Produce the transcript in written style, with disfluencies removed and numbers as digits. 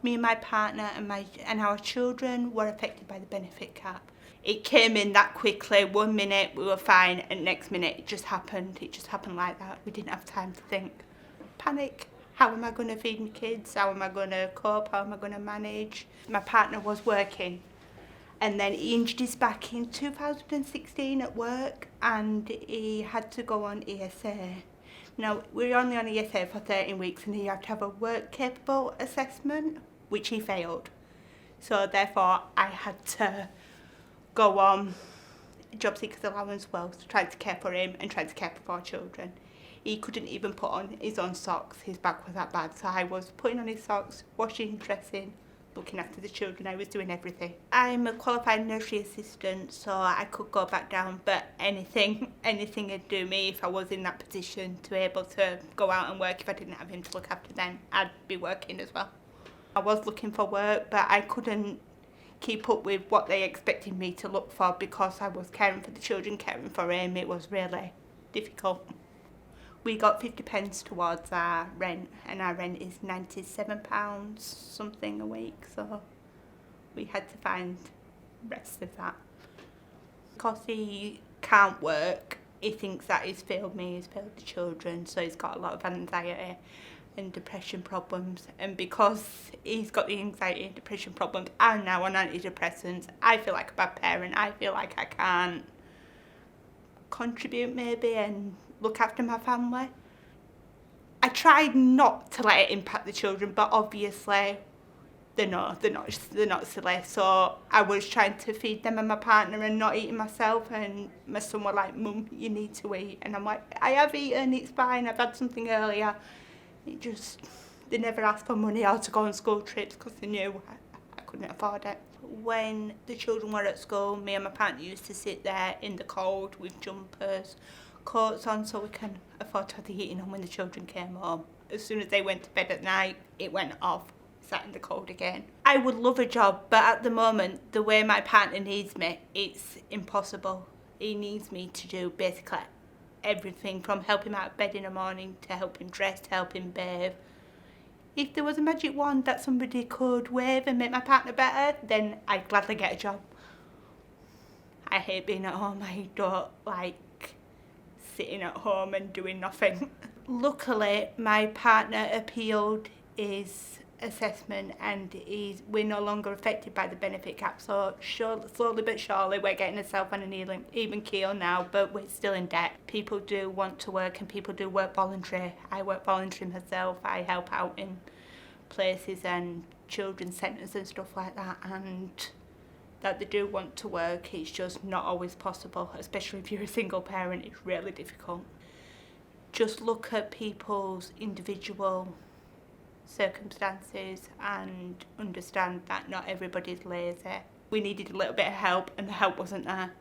Me and my partner and our children were affected by the benefit cap. It came in that quickly. 1 minute we were fine, and next minute it just happened. It just happened like that. We didn't have time to think. Panic. How am I going to feed my kids? How am I going to cope? How am I going to manage? My partner was working, and then he injured his back in 2016 at work, and he had to go on ESA. Now, we're only on ESA for 13 weeks, and he had to have a work capable assessment, which he failed. So therefore, I had to go on job seekers allowance whilst trying to care for him and trying to care for our children. He couldn't even put on his own socks. His back was that bad. So I was putting on his socks, washing, dressing, looking after the children. I was doing everything. I'm a qualified nursery assistant, so I could go back down, but anything would do me if I was in that position to be able to go out and work. If I didn't have him to look after, then I'd be working as well. I was looking for work, but I couldn't keep up with what they expected me to look for because I was caring for the children, caring for him. It was really difficult. We got 50 pence towards our rent, and our rent is £97 something a week, so we had to find the rest of that. Because he can't work, he thinks that he's failed me, he's failed the children, so he's got a lot of anxiety and depression problems, and because he's got the anxiety and depression problems, I'm now on antidepressants. I feel like a bad parent. I feel like I can't contribute maybe and look after my family. I tried not to let it impact the children, but obviously they're not silly. So I was trying to feed them and my partner and not eating myself, and my son was like, "Mum, you need to eat," and I'm like, "I have eaten, it's fine, I've had something earlier." They never asked for money or to go on school trips because they knew I couldn't afford it. When the children were at school, me and my partner used to sit there in the cold with jumpers, coats on, so we can afford to have the heating on when the children came home. As soon as they went to bed at night, it went off, sat in the cold again. I would love a job, but at the moment, the way my partner needs me, it's impossible. He needs me to do basically everything, from help him out of bed in the morning to help him dress, to help him bathe. If there was a magic wand that somebody could wave and make my partner better, then I'd gladly get a job. I hate being at home. I don't like sitting at home and doing nothing. Luckily, my partner appealed his assessment and we're no longer affected by the benefit cap, so slowly but surely we're getting ourselves on an even keel now, but we're still in debt. People do want to work and people do work voluntary. I work voluntary myself. I help out in places and children's centres and stuff like that, and that they do want to work. It's just not always possible, especially if you're a single parent. It's really difficult. Just look at people's individual circumstances and understand that not everybody's lazy. We needed a little bit of help and the help wasn't there.